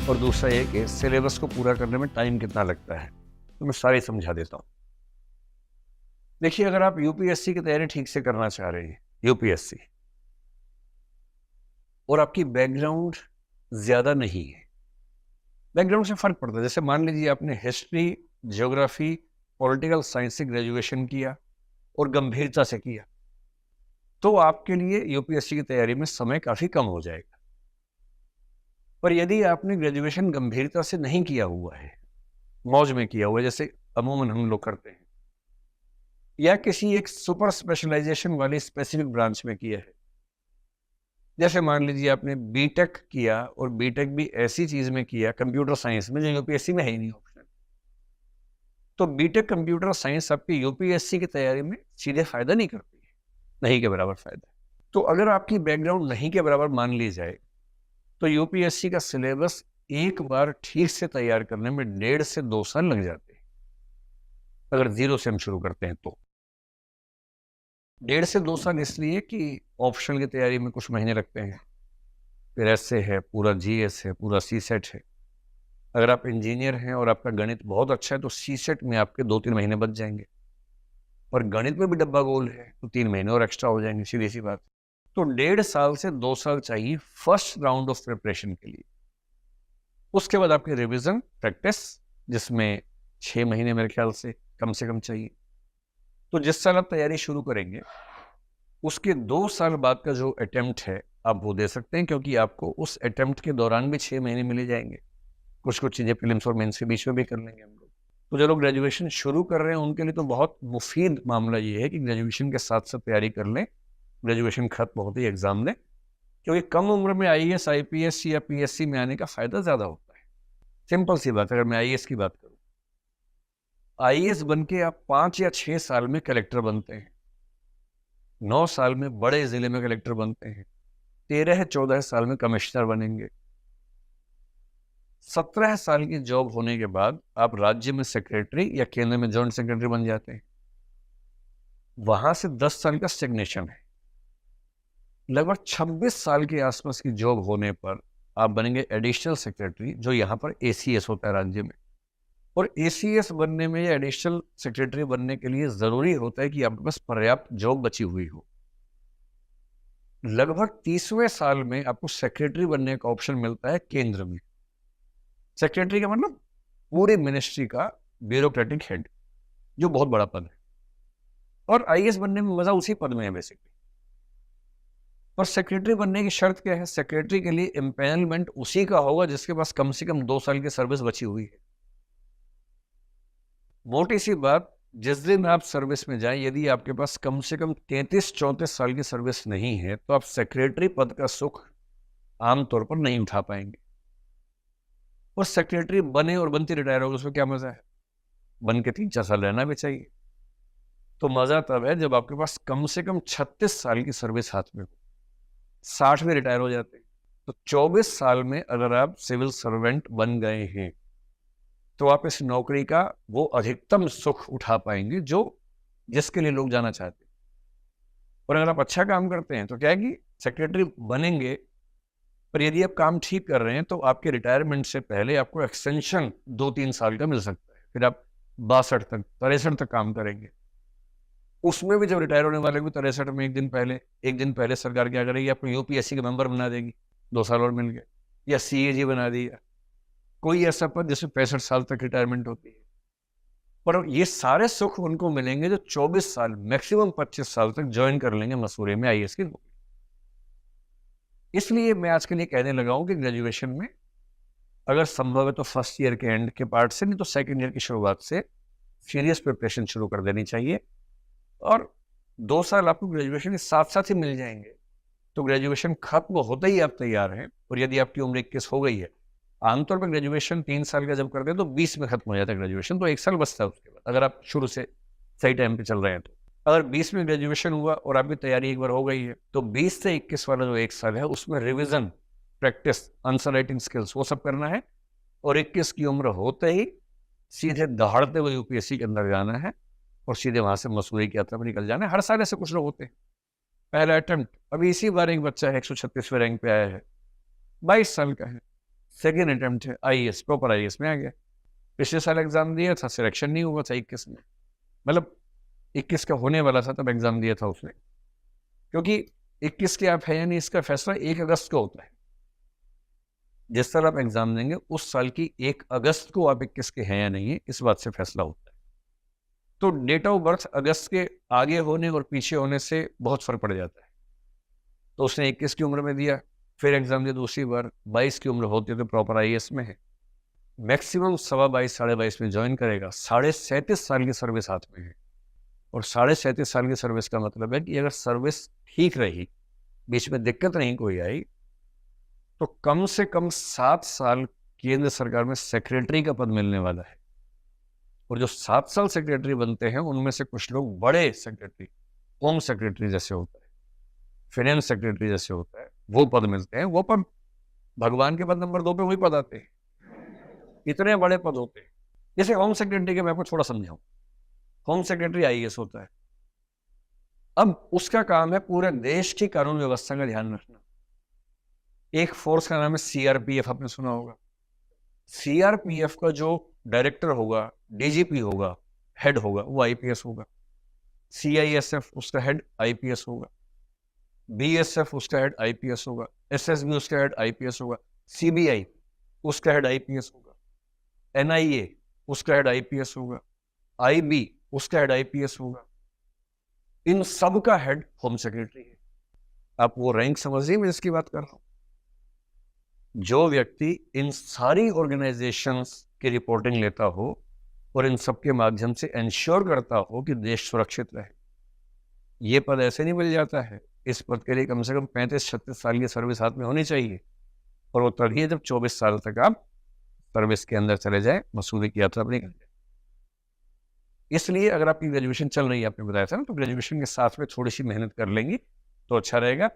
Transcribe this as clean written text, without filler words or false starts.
और दूसरा ये कि सिलेबस को पूरा करने में टाइम कितना लगता है, तो मैं सारी समझा देता हूँ। देखिए, अगर आप यूपीएससी की तैयारी ठीक से करना चाह रहे हैं, यूपीएससी, और आपकी बैकग्राउंड ज़्यादा नहीं है, बैकग्राउंड से फ़र्क पड़ता है। जैसे मान लीजिए आपने हिस्ट्री, ज्योग्राफी, पॉलिटिकल साइंस से ग्रेजुएशन किया और गंभीरता से किया, तो आपके लिए यूपीएससी की तैयारी में समय काफ़ी कम हो जाएगा। पर यदि आपने ग्रेजुएशन गंभीरता से नहीं किया हुआ है, मौज में किया हुआ है, जैसे अमूमन हम लोग करते हैं, या किसी एक सुपर स्पेशलाइजेशन वाली स्पेसिफिक ब्रांच में किया है, जैसे मान लीजिए आपने बीटेक किया और बीटेक भी ऐसी चीज में किया, कंप्यूटर साइंस में, जो यूपीएससी में है ही नहीं ऑप्शन, तो बीटेक कंप्यूटर साइंस आपकी यूपीएससी की तैयारी में सीधे फायदा नहीं करती है, नहीं के बराबर फायदा। तो अगर आपकी बैकग्राउंड नहीं के बराबर मान ली जाए, तो यूपीएससी का सिलेबस एक बार ठीक से तैयार करने में 1.5 से 2 साल लग जाते हैं, अगर जीरो से हम शुरू करते हैं तो। 1.5 से 2 साल इसलिए कि ऑप्शनल की तैयारी में कुछ महीने लगते हैं, फिर एसए है, पूरा जीएस है, पूरा सीसेट है। अगर आप इंजीनियर हैं और आपका गणित बहुत अच्छा है, तो सीसेट में आपके 2-3 महीने बच जाएंगे, और गणित में भी डब्बा गोल है तो 3 महीने और एक्स्ट्रा हो जाएंगे, सीधी सी बात। तो 1.5 साल से 2 साल चाहिए फर्स्ट राउंड ऑफ प्रिपरेशन के लिए। उसके बाद आपकी रिविजन प्रैक्टिस, जिसमें 6 महीने मेरे ख्याल से कम चाहिए। तो जिस साल आप तैयारी शुरू करेंगे, उसके 2 साल बाद का जो अटेम्प्ट है आप वो दे सकते हैं, क्योंकि आपको उस अटेम्प्ट के दौरान भी 6 महीने मिले जाएंगे। कुछ चीज़ें प्रीलिम्स और मेंस के बीच में भी कर लेंगे हम लोग। तो जो लोग ग्रेजुएशन शुरू कर रहे हैं उनके लिए तो बहुत मुफीद मामला ये है कि ग्रेजुएशन के साथ साथ तैयारी कर लें, ग्रेजुएशन खत्म होते ही एग्जाम दें, क्योंकि कम उम्र में आईएएस, आईपीएस या पीएससी में आने का फायदा ज़्यादा होता है। सिंपल सी बात, अगर मैं आईएएस की बात करूँ, आईएएस बन के आप 5 या 6 साल में कलेक्टर बनते हैं, 9 साल में बड़े जिले में कलेक्टर बनते हैं, 13-14 साल में कमिश्नर बनेंगे, 17 साल की जॉब होने के बाद आप राज्य में सेक्रेटरी या केंद्र में जॉइंट सेक्रेटरी बन जाते हैं। वहां से 10 साल का स्टेग्नेशन है। लगभग 26 साल के आसपास की जॉब होने पर आप बनेंगे एडिशनल सेक्रेटरी, जो यहाँ पर एसीएस होता है राज्य में। और एसीएस बनने में या एडिशनल सेक्रेटरी बनने के लिए जरूरी होता है कि आपके पास पर्याप्त जॉब बची हुई हो। लगभग 30वें साल में आपको सेक्रेटरी बनने का ऑप्शन मिलता है केंद्र में। सेक्रेटरी का मतलब पूरी मिनिस्ट्री का ब्यूरोक्रेटिक हेड, जो बहुत बड़ा पद है। और आईएएस बनने में मजा उसी पद में है बेसिकली। और सेक्रेटरी बनने की शर्त क्या है? सेक्रेटरी के लिए एम्पैनलमेंट उसी का होगा जिसके पास कम से कम 2 साल की सर्विस बची हुई है। मोटी सी बात, जिस दिन आप सर्विस में जाएं, यदि आपके पास कम से कम 33-34 साल की सर्विस नहीं है, तो आप सेक्रेटरी पद का सुख आमतौर पर नहीं उठा पाएंगे। और सेक्रेटरी बने और बनते रिटायर हो गए, उसमें क्या मजा है? बन के 3-4 साल रहना भी चाहिए। तो मजा तब है जब आपके पास कम से कम 36 साल की सर्विस हाथ में हो। 60 में रिटायर हो जाते हैं। तो 24 साल में अगर आप सिविल सर्वेंट बन गए हैं, तो आप इस नौकरी का वो अधिकतम सुख उठा पाएंगे जो जिसके लिए लोग जाना चाहते हैं। और अगर आप अच्छा काम करते हैं तो क्या है कि सेक्रेटरी बनेंगे, पर यदि आप काम ठीक कर रहे हैं तो आपके रिटायरमेंट से पहले आपको एक्सटेंशन 2-3 साल का मिल सकता है। फिर आप 62 तक, 63 तक काम करेंगे। उसमें भी जब रिटायर होने वाले भी 63 में एक दिन पहले सरकार क्या करेगी? आपको यूपीएससी के मेंबर बना देगी, 2 साल और मिल गए। या सीएजी बना दिया, कोई ऐसा पद जिसमें 65 साल तक रिटायरमेंट होती है। पर ये सारे सुख उनको मिलेंगे जो 24 साल, मैक्सिमम 25 साल तक ज्वाइन कर लेंगे मसूरी में आईएएस की नौकरी। इसलिए मैं आज के लिए कहने लगा हूं कि ग्रेजुएशन में अगर संभव है तो फर्स्ट ईयर के एंड के पार्ट से, नहीं तो सेकेंड ईयर की शुरुआत से सीरियस प्रिपरेशन शुरू कर देनी चाहिए। और 2 साल आपको ग्रेजुएशन के साथ साथ ही मिल जाएंगे, तो ग्रेजुएशन खत्म होते ही आप तैयार हैं। और यदि आपकी उम्र 21 हो गई है, आमतौर पर ग्रेजुएशन 3 साल का जब करते हैं तो 20 में खत्म हो जाता है ग्रेजुएशन, तो 1 साल बचता है उसके बाद, अगर आप शुरू से सही टाइम पे चल रहे हैं तो। अगर 20 में ग्रेजुएशन हुआ और आपकी तैयारी एक बार हो गई है, तो 20 से 21 वाला जो 1 साल है उसमें revision, practice, answer writing skills, वो सब करना है। और 21 की उम्र होते ही सीधे दहाड़ते हुए यूपीएससी के अंदर जाना है और सीधे वहां से मसूरी की यात्रा पर निकल जाना है। हर साल ऐसे कुछ लोग होते हैं। पहला अटेम्प्ट, अभी इसी बार एक बच्चा है 136वें रैंक पे आया है, 22 साल का है, सेकेंड अटेम्प्ट है, आईएएस, प्रॉपर आईएएस में आ गया। पिछले साल एग्जाम दिया था, सिलेक्शन नहीं हुआ था 21 में, मतलब 21 का होने वाला था तब एग्जाम दिया था उसने, क्योंकि 21 के आप है या नहीं इसका फैसला 1 अगस्त को होता है। जिस साल आप एग्जाम देंगे उस साल की 1 अगस्त को आप 21 के हैं या नहीं है, इस बात से फैसला होता है। तो डेट ऑफ बर्थ अगस्त के आगे होने और पीछे होने से बहुत फर्क पड़ जाता है। तो उसने 21 की उम्र में दिया, फिर एग्जाम दिया दूसरी बार, 22 की उम्र होती है तो प्रॉपर आईएएस में है, मैक्सिमम 22.5 साढ़े 22 में ज्वाइन करेगा, 37.5 साल की सर्विस हाथ में है। और 37.5 साल की सर्विस का मतलब है कि अगर सर्विस ठीक रही, बीच में दिक्कत नहीं कोई आई, तो कम से कम 7 साल केंद्र सरकार में सेक्रेटरी का पद मिलने वाला है। और जो 7 साल सेक्रेटरी बनते हैं उनमें से कुछ लोग बड़े सेक्रेटरी, होम सेक्रेटरी जैसे होता है, फाइनेंस सेक्रेटरी जैसे होता है, वो पद मिलते हैं। वो पद भगवान के पद नंबर 2 पे वही पद आते हैं, इतने बड़े पद होते हैं। जैसे होम सेक्रेटरी के मैं आपको थोड़ा समझाऊं, होम सेक्रेटरी आईएएस होता है। अब उसका काम है पूरे देश की कानून व्यवस्था का ध्यान रखना। एक फोर्स का नाम है सीआरपीएफ, आपने सुना होगा। सीआरपीएफ का जो डायरेक्टर होगा, डीजीपी होगा, हेड होगा, वो आईपीएस होगा। सीआईएसएफ उसका हेड आईपीएस होगा, बीएसएफ उसका हेड आईपीएस होगा, एसएसबी उसका हेड आईपीएस होगा, सीबीआई उसका हेड आईपीएस होगा, एनआईए उसका हेड आईपीएस होगा, आईबी उसका हेड आईपीएस होगा। इन सब का हेड होम सेक्रेटरी है। आप वो रैंक समझिए मैं जिसकी बात कर रहा हूं। जो व्यक्ति इन सारी ऑर्गेनाइजेशंस की रिपोर्टिंग लेता हो और इन सब के माध्यम से इंश्योर करता हो कि देश सुरक्षित रहे, ये पद ऐसे नहीं मिल जाता है। इस पद के लिए कम से कम 35-36 साल की सर्विस हाथ में होनी चाहिए, और वो तभी है जब 24 साल तक आप सर्विस के अंदर चले जाए, मसूदे की यात्रा अपनी कर जाए। इसलिए अगर आपकी ग्रेजुएशन चल रही है, आपने बताया था ना, तो ग्रेजुएशन के साथ में थोड़ी सी मेहनत कर लेंगी तो अच्छा रहेगा।